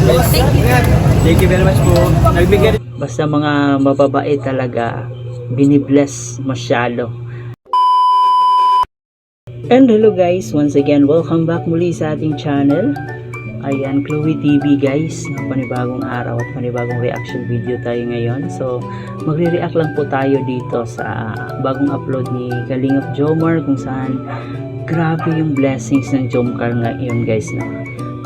Thank you very much po. Nagbigay. Basta mga mababait talaga, binibless masyado. And hello guys, once again, welcome back muli sa ating channel. Ayan, Chloe TV guys, panibagong araw at panibagong reaction video tayo ngayon. So, magre-react lang po tayo dito sa bagong upload ni Kalingap Jomar, kung saan grabe yung blessings ng Jomcar ngayon guys, no?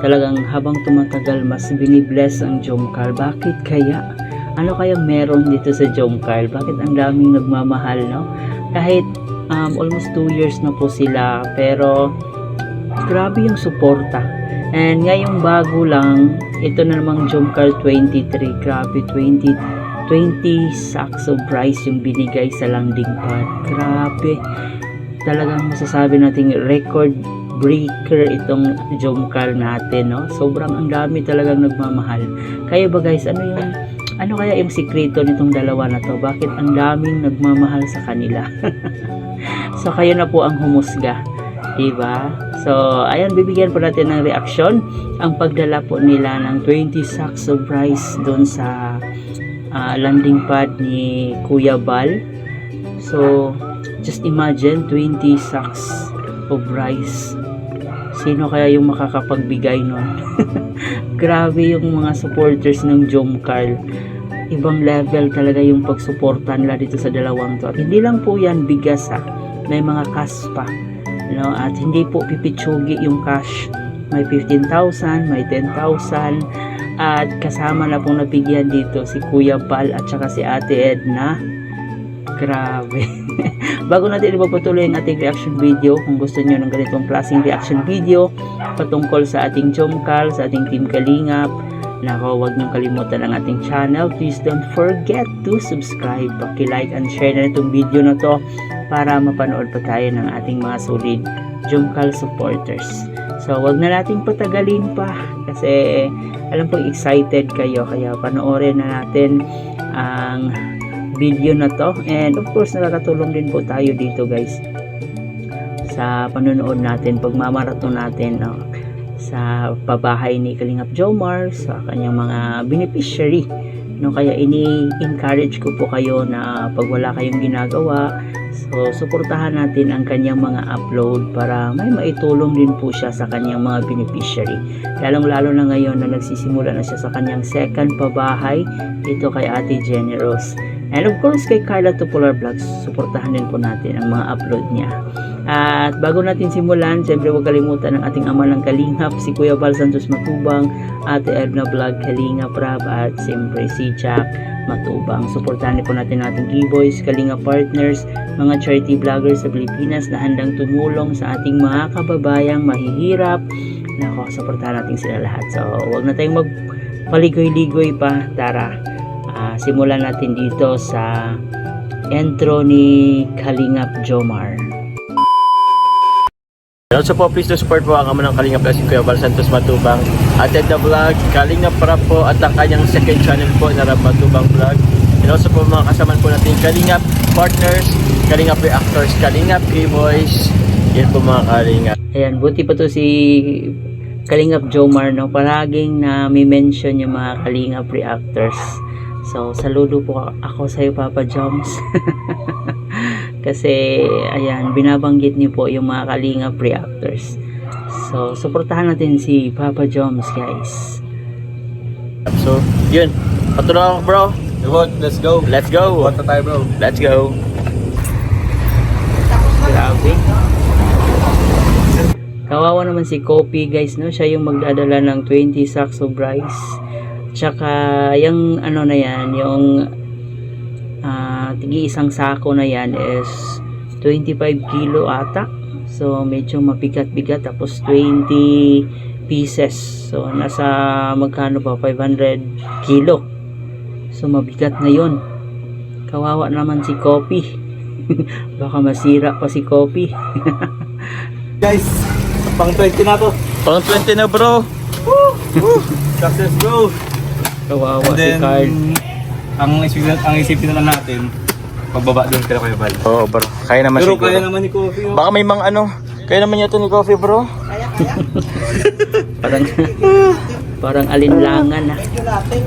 Talagang habang tumatagal, mas binibless ang Jomcar. Bakit kaya? Ano kaya meron dito sa Jomcar? Bakit ang daming nagmamahal, no? Kahit almost 2 years na po sila, pero grabe yung suporta. And ngayong bago lang, ito na namang Jomcar 23. Grabe, 20 sacks of rice yung binigay sa landing pad. Grabe. Talagang masasabi nating record breaker itong Jomcar natin, no? Sobrang ang dami talagang nagmamahal. Kaya ba guys, ano kaya yung sikreto nitong dalawa na to? Bakit ang daming nagmamahal sa kanila? So kayo na po ang humusga, diba? So ayan, bibigyan po natin ng reaction ang pagdala po nila ng 20 sacks of rice doon sa landing pad ni Kuya Bal. So just imagine 20 sacks of rice. Sino kaya yung makakapagbigay nun? Grabe yung mga supporters ng Jomcar. Ibang level talaga yung pagsuporta nila dito sa dalawang to. At hindi lang po yan bigas, ha. May mga cash pa, no? At hindi po pipitsugi yung cash. May 15,000, may 10,000. At kasama na pong nabigyan dito si Kuya Bal at saka si Ate Edna. Grabe. Bago natin ipagpatuloy ang ating reaction video, kung gusto nyo ng ganitong klaseng reaction video patungkol sa ating Jomcar, sa ating Team Kalingap, nako, huwag nyo kalimutan ang ating channel. Please don't forget to subscribe, paki-like and share na itong video na to para mapanood pa tayo ng ating mga solid Jomcar supporters. So wag na nating patagalin pa kasi alam po excited kayo, kaya panoorin na natin ang video na to. And of course, nakakatulong din po tayo dito guys sa panonood natin, pagmamaraton natin, no? Sa pabahay ni Kalingap Jomar, sa kanyang mga beneficiary, no? Kaya ini-encourage ko po kayo na pag wala kayong ginagawa, so suportahan natin ang kanyang mga upload para may maitulong din po siya sa kanyang mga beneficiary, lalong-lalo na ngayon na nagsisimula na siya sa kanyang second pabahay dito kay Ate Jenny Rose. And of course, kay Carla Tupular Vlogs, suportahan din po natin ang mga upload niya. At bago natin simulan, syempre huwag kalimutan ang ating ama ng Kalingap, si Kuya Bal Santos Matubang, Ate Edna Vlog Kalingap Rab, at siyempre si Jack Matubang. Suportahan din po natin ating K-Boys, Kalingap Partners, mga charity vloggers sa Pilipinas na handang tumulong sa ating mga kababayang mahihirap. Nako, suportahan natin sila lahat. So, huwag na tayong magpaligoy-ligoy pa. Tara, simulan natin dito sa intro ni Kalingap Jomar. Also po, please to support po ang ama ng Kalingap na si Kuya Bal Santos Matubang, Ate Edna Vlog, Kalingap Rab po, at ang kanyang second channel po na Rab Matubang Vlog. And also po mga kasamaan po natin Kalingap Partners, Kalingap Reactors, Kalingap K-Boys. Yan po mga Kalingap. Ayan, buti pa to si Kalingap Jomar, no? Palaging na may mention yung mga Kalingap Reactors. So, saludo po ako sa iyo, Papa Joms. Kasi, ayan, binabanggit niyo po yung mga Kalingap Reactors. So, suportahan natin si Papa Joms, guys. So, yun. Patulong ako, bro. Let's go. Let's go. Punta tayo, bro. Let's go. Grabe. Kawawa naman si Kopi, guys, no? Siya yung magdadala ng 20 sacks of rice. Tsaka, yung ano na yan, yung tigi isang sako na yan is 25 kilo ata. So, medyo mabigat-bigat. Tapos, 20 pieces. So, nasa magkano ba? 500 kilo. So, mabigat na yun. Kawawa naman si Kopi. Baka masira pa si Kopi. Guys, pang 20 na to. Pang 20 na, bro. Success, bro. Kawawa And si then, Carl. ang isipin na lang natin, pagbaba doon kaya Kuya Bal. Oo, bro. Kaya naman Pero siguro. kaya naman ni Coffee. Oh. Baka may mga ano. Kaya naman yata ni Coffee, bro. Parang Parang alinlangan na.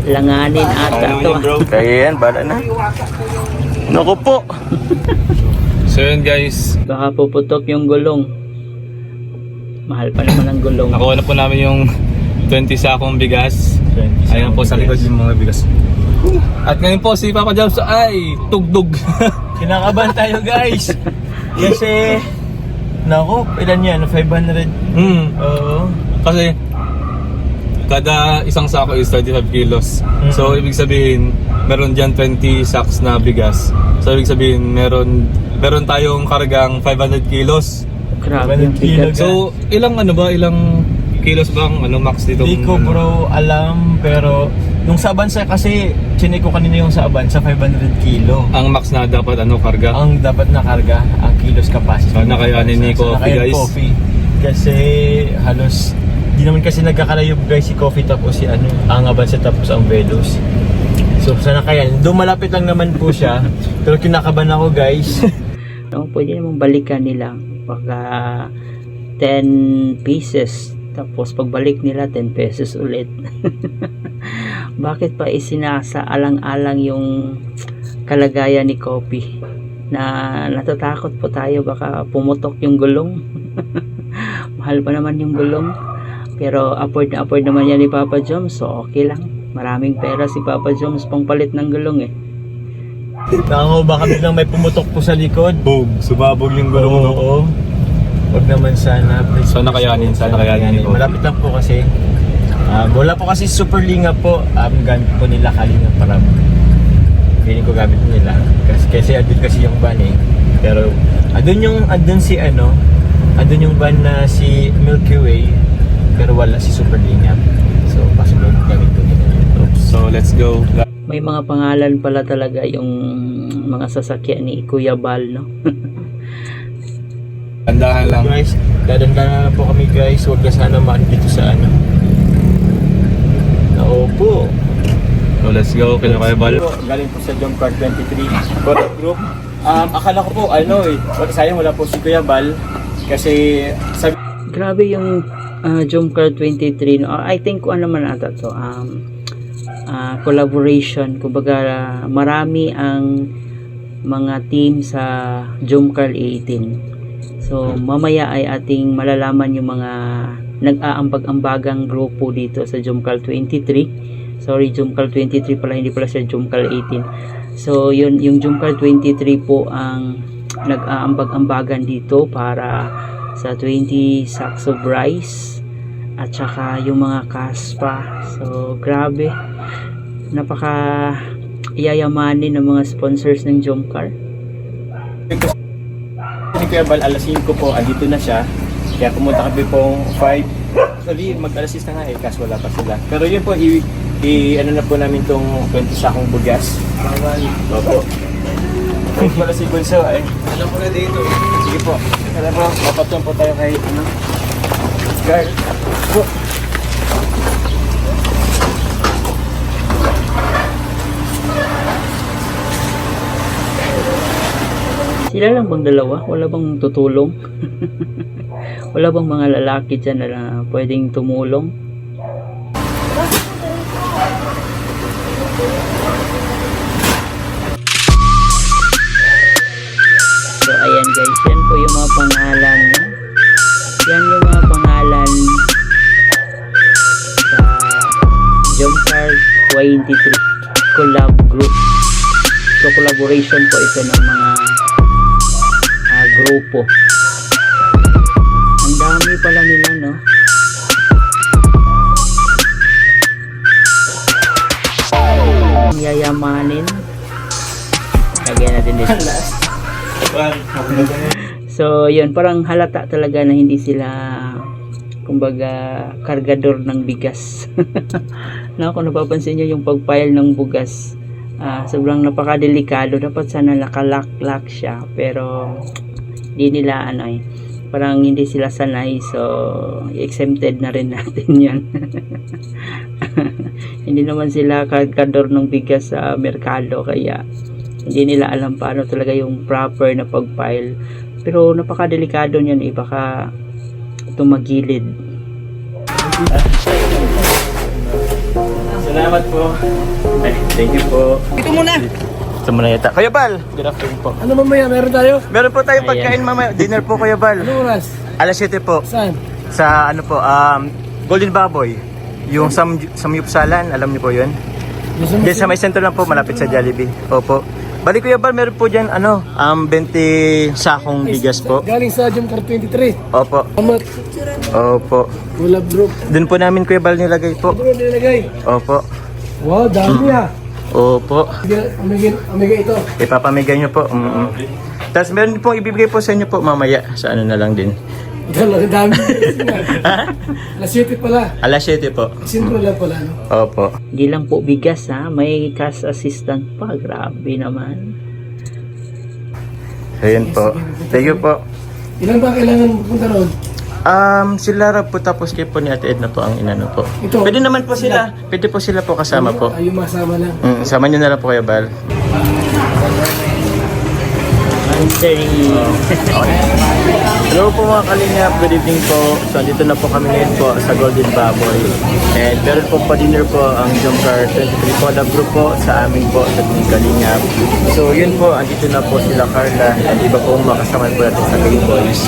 Langanin ata to. Kaya yan, bala na. Naku po. So yun guys, Baka puputok yung gulong. Mahal pa naman ang gulong. nakuha na po namin yung 20 sakong bigas. Ayan po sa likod yung mga bigas. At ngayon po si Papa Jobs ay tugdog. Kinakabahan tayo guys. Kasi, naku, ilan yan? 500? Oo. Kasi kada isang sako is 35 kilos. So ibig sabihin, meron diyan 20 sacks na bigas. So ibig sabihin, meron tayong kargang 500 kilos. Grabe yung bigat. So ilang kilos bang max dito? Hindi ko bro alam, pero nung sa Avanza kasi, chinek ko kanina yung sa Avanza, 500 kilo. Ang max na dapat karga. Ang dapat na karga, ang kilos capacity. Sana kayanin ni Sana Coffee, kayanin guys. Coffee. Kasi halos, di naman kasi nagkakalayo guys si Coffee tapos si ang Avanza tapos ang Velos. So sana kaya, doon malapit lang naman po siya, pero kinakabahan ako guys. No, pwede namang balikan nila. Pagka 10 pieces. Tapos pagbalik nila 10 pesos ulit. Bakit pa isinasa alang-alang yung kalagayan ni Coffee? Na natatakot po tayo baka pumutok yung gulong. Mahal pa naman yung gulong. Pero afford naman yan ni Papa Joms. So okay lang. Maraming pera si Papa Joms pang palit ng gulong eh. Nako, baka biglang may pumutok po sa likod. Boom, sumabog yung gulong. Oo. Wag naman sana. Please. Sana kayanin ni Coffee. Malapit lang po kasi. Wala po kasi super linga po. Gamit po nila kalinga para feeling ko gamit nila. Kasi adun kasi yung van eh. Pero adun si adun yung van na si Milky Way. Pero wala si super linga. So possible gamit po nila. So let's go. May mga pangalan pala talaga yung mga sasakyan ni Kuya Bal, no? Andahan lang. Guys, dadan-dadan na po kami guys. Huwag na sana maan dito sa Opo. So let's go. Kaya kayo Bal. Galing po sa Jump Card 23 Correct Group. Akala ko po sayang wala po si Kuya Bal. Kasi Grabe yung Jump Card 23, no? I think ano man ata to, collaboration. Kumbaga marami ang mga team sa Jump Card 18. So mamaya ay ating malalaman yung mga nag-aambag-ambagang grupo dito sa Jump Card 23. Sorry, Jump Card 23 pala, hindi pala siya Jump Card 18. So yun, yung Jump Card 23 po ang nag-aambag-ambagan dito para sa 20 sacks of rice at saka yung mga kaspa. So grabe, napaka yayamanin ng mga sponsors ng Jump Card. si Kuya Bal alas 5 po, andito na siya. Kaya pumunta kami pong 5. Sorry, mag-alas 6 na nga kaso wala pa sila. Pero yun po, ano na po namin tong 20 sakong bugas. Opo. Thank pala si Bunso. Alam po na dito. Sige po. Alam po, mapatuan po tayo kay guard. Po. Sila lang bang dalawa? Wala bang tutulong? Wala bang mga lalaki dyan na pwedeng tumulong? So ayan guys, yan po yung mga pangalan, no? Yan yung mga pangalan sa Jump Card 23 Collab Group. So collaboration po ito ng mga grupo. Ang dami pala nila, no? Ang yayamanin. Lagyan natin dito. So, yun, parang halata talaga na hindi sila kumbaga kargador ng bigas. No, kung napapansin nyo yung pagpile ng bugas, sobrang napakadelikado. Dapat sana nakalock siya, pero hindi nila parang hindi sila sanay, so exempted na rin natin yan. Hindi naman sila kargador ng bigas sa merkado, kaya hindi nila alam paano talaga yung proper na pagpile. Pero napakadelikado niyan, baka tumagilid. Salamat po. Ay, thank you po. Ito muna. Ito muna yata. Kuya Bal, good afternoon po. Ano mamaya, meron tayo? Meron po tayong Ayan. pagkain mamaya. Dinner po, Kuya Bal. Ano oras? Alas 7 po. Saan? Sa ano po, Golden Baboy. Yung Samyupsalan, alam niyo po yun? Diyan sa may sentro lang po, malapit sa Jollibee. Opo. Bali Kuya Bal, meron po dyan, 20 sakong bigas po. Galing sa Jumcar 23. Opo. Amat. Opo. Wala bro. Doon po namin Kuya Bal nilagay po. Ito mo nilagay. Opo. Wow, dami ah. Opo. Omega ito. Ipapamigay niyo po. Tapos meron din pong ibibigay po sa inyo po mamaya. Sa ano na lang din. Dalaga dami. Ha? Alas 7 pala. Alas 7 po. Sintro lang pala, no? Opo. Hindi lang po bigas ha, may cash assistant pa. Grabe naman. Ayan po. Thank you po. Ilan ba kailangan pupunta roon? Si Lara po tapos kayo po ni Ate Edna po ang inano po. Ito. Pwede naman po sila. Pwede po sila po kasama po. Ayun, masama lang. Sama niyo na lang po Kuya Bal. Hello po mga kalingap, good evening po. So dito na po kami ngayon po sa Golden Baboy. And meron po pa dinner po ang Jumcar 23 Collab Group po sa amin po sa Team Kalingap. So yun po, andito na po sila Carla at iba po makasama po natin sa Game Boys.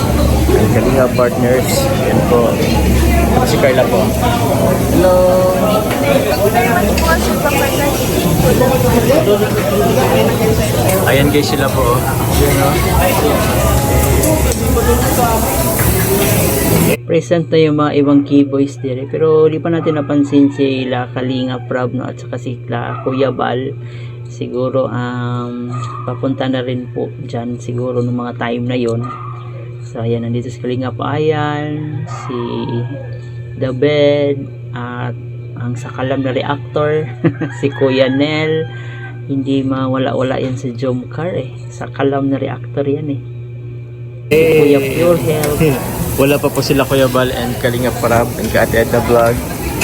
And Kalingap Partners, yan po. Tapos si Carla po. Hello! Ayan guys sila po. Yun, no? Present na yung mga ibang keyboys dire, pero di pa natin napansin sila Kalinga Prab no, at saka sila Kuya Bal. Siguro papunta na rin po dyan siguro ng mga time na yon. So ayan, nandito si Kalinga Ayan, si The Bed, at ang sakalam na reactor si Kuya Nel. Hindi mawala-wala yan sa Jumcar eh, sakalam na reactor yan eh. Kuya Pure Health. Wala pa po sila Kuya Bal and Kalinga Prab and Ate Edna Vlog.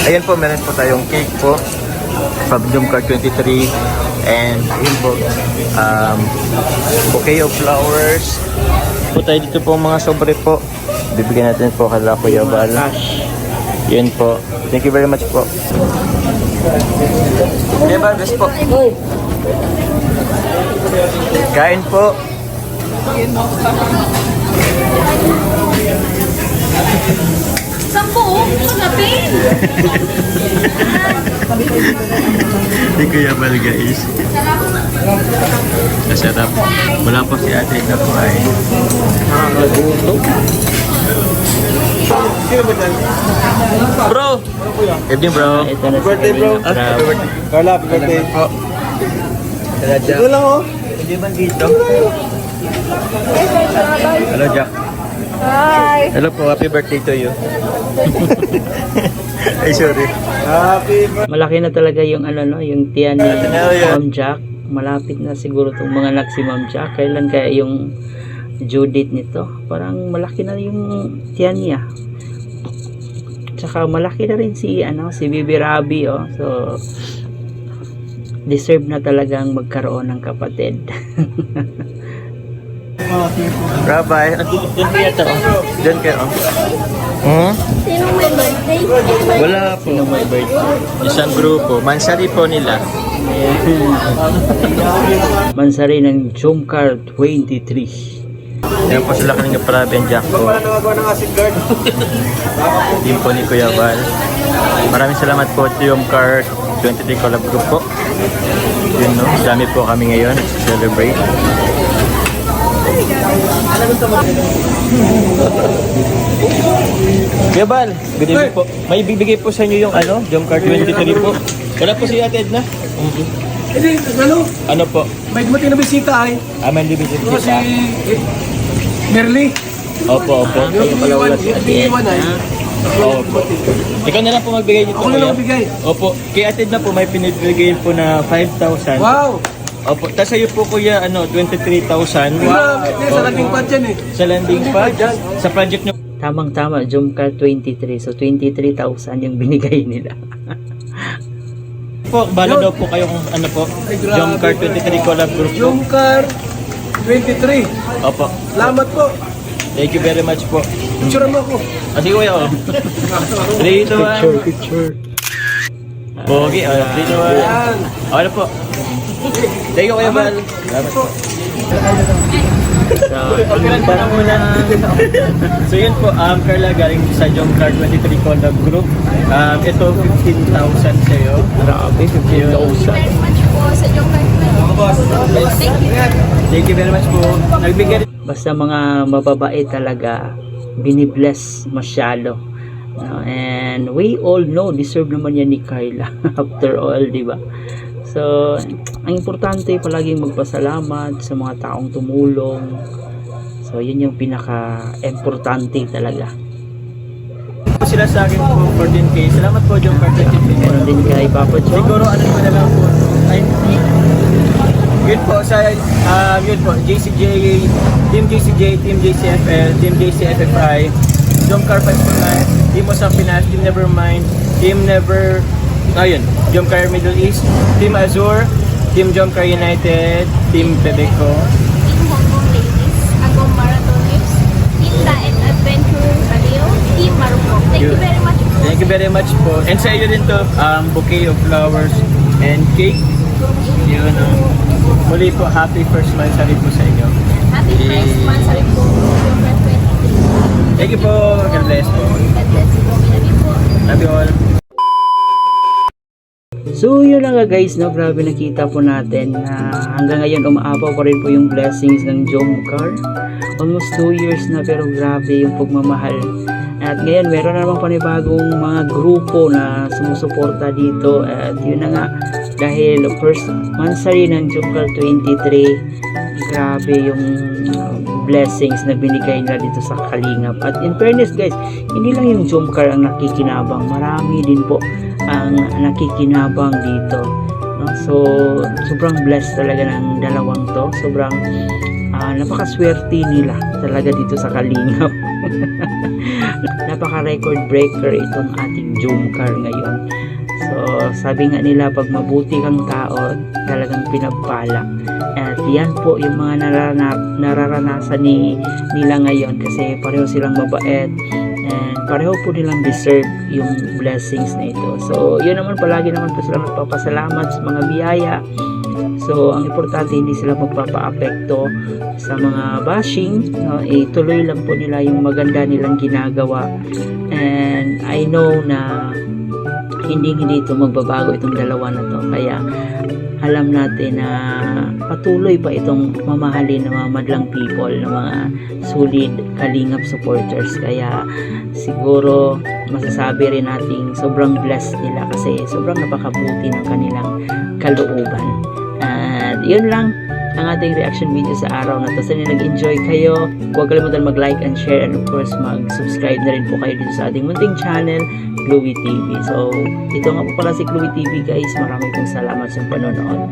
Ayan po, meron po tayong cake po from Jumcar 23 and yun po, bouquet of flowers po tayo dito po mga sobre po. Bibigyan natin po kala Kuya Bal. Yun po. Thank you very much po. Kuya Bal, best po. Kain po. Sampo, magapin! Hindi Kuya Bal guys. Masarap. Wala po si Ate na po ay. Bro! Evening bro. Ito na si Birthday, bro. Kalinga Prab. Carla, happy birthday. Ito lang oh. Hindi man dito. Hello Jack. Hi! Hello po, happy birthday to you. Ay sorry. Happy birthday. Malaki na talaga yung yung tiyan ni Ano yan? Ma'am Jack. Malapit na siguro itong mga anak si Ma'am Jack. Kailan kaya yung due date nito? Parang malaki na yung tiyan niya. Tsaka malaki na rin si si Bibi Rabi oh. So deserve na talagang magkaroon ng kapatid. Rabay. Diyan kaya ito oh. Diyan kaya oh. Sino may birthday? Wala po. Sino may birthday? Isang grupo. Mansari po nila. Mansari ng Jumcar 23. Ayan po sila kanina Prab and Jack po. Nagawa ng acid guard. Team po ni Kuya Bal. Maraming salamat po to yung Car 23 Collab Group po. Yun no, dami po kami ngayon celebrate. Kuya Bal, good evening po. May bibigay po sa inyo yung yung Car 23 po. Wala po si Ate Edna. Hindi, Ano po? may dumating na bisita ay. May bibigay Ito po si sa. Merly. Opo. Kayo pala wala si Ate Iwan ay. Opo. Ikaw na lang po magbigay dito. Ako na lang kuya. magbigay. Opo. Kay Ate Edna po may pinibigay po na 5,000. Wow! Opo. Tapos sa'yo po kuya 23,000. Grabe, sa landing pad yan eh. Sa landing pad. Sa project nyo. Tamang-tama, Jumcar 23. So 23,000 yung binigay nila. Po, bala daw po kayong po. Ay, grabe. Jumcar 23 Collab Group po. Jumcar 23. Opo. Salamat po. Thank you very much po. Picture mo ako. Sige kuya oh. 3, 2, 1. Picture. Pogi, dito okay na po. Thank you, Kuya Val. Salamat po. So, Para muna. So yun po, Carla, galing sa Jomcar 23 Collab Group. Ito, 15,000 sa'yo. grabe, 15,000. Very much po sa Joker. Thank you. Thank you very much po. Nagbigay rin. Basta mga mababait talaga, binibless masyado. And we all know, deserve naman yan ni Carla. After all, di ba? So, ang importante palaging magpasalamat sa mga taong tumulong. So, yun yung pinaka-importante talaga. Sila sa akin po 14K. Salamat po, Jomcar 23. Meron din kay Papa John. Siguro ano ko na lang po. Ay, yun po, yun po, JCJ, Team JCJ, Team JCFL, Team JCFFI, Jomcar 5 Team Osang Pinas, Team Nevermind, Team Never, ayun, Jomcar Middle East, Team Azure, Team Jomcar United, Team Pebeco, Team Hong Kong Ladies, Agong Marathoners, Team Daet Adventure Radio, Team Marupok. Thank you very much po. Thank you very much po. And sa iyo din to, bouquet of flowers and cake. Yun, muli po, happy first month sa po sa inyo. Happy first month sa po. Joker 23. Thank you po. God bless po. God bless you po. Love you po. Love you all. So yun lang nga guys, no? Grabe nakita po natin na hanggang ngayon umaapaw pa rin po yung blessings ng Jomcar. Almost 2 years na, pero grabe yung pagmamahal. At ngayon meron na namang panibagong mga grupo na sumusuporta dito. At yun na nga, dahil first monthsary ng Jomcar 23, grabe yung blessings na binigay nila dito sa Kalingap. At in fairness guys, hindi lang yung Jomcar ang nakikinabang, marami din po ang nakikinabang dito, no? So sobrang blessed talaga ng dalawang to. Sobrang napakaswerte nila talaga dito sa Kalingap. Napaka record breaker itong ating Jomcar ngayon. So sabi nga nila, pag mabuti kang tao, talagang pinagpala. At yan po yung mga nararanasan nila ngayon, kasi pareho silang mabait and pareho po nilang deserve yung blessings na ito. So yun naman, palagi naman po sila magpapasalamat sa mga biyaya. So ang importante, hindi sila magpapa-apekto sa mga bashing, no? Tuloy lang po nila yung maganda nilang ginagawa. And I know na hindi ito magbabago, itong dalawa na to. Kaya alam natin na patuloy pa itong mamahalin ng mga madlang people, ng mga solid Kalingap supporters. Kaya siguro masasabi rin nating sobrang blessed nila, kasi sobrang napakabuti ng kanilang kalooban. At yun lang ang ating reaction video sa araw na to. Sana nag-enjoy kayo, huwag kalimutan mag-like and share, and of course mag-subscribe na rin po kayo dito sa ating munting channel, Chloe TV. So ito nga po pala si Chloe TV guys. Maraming salamat sa panonood.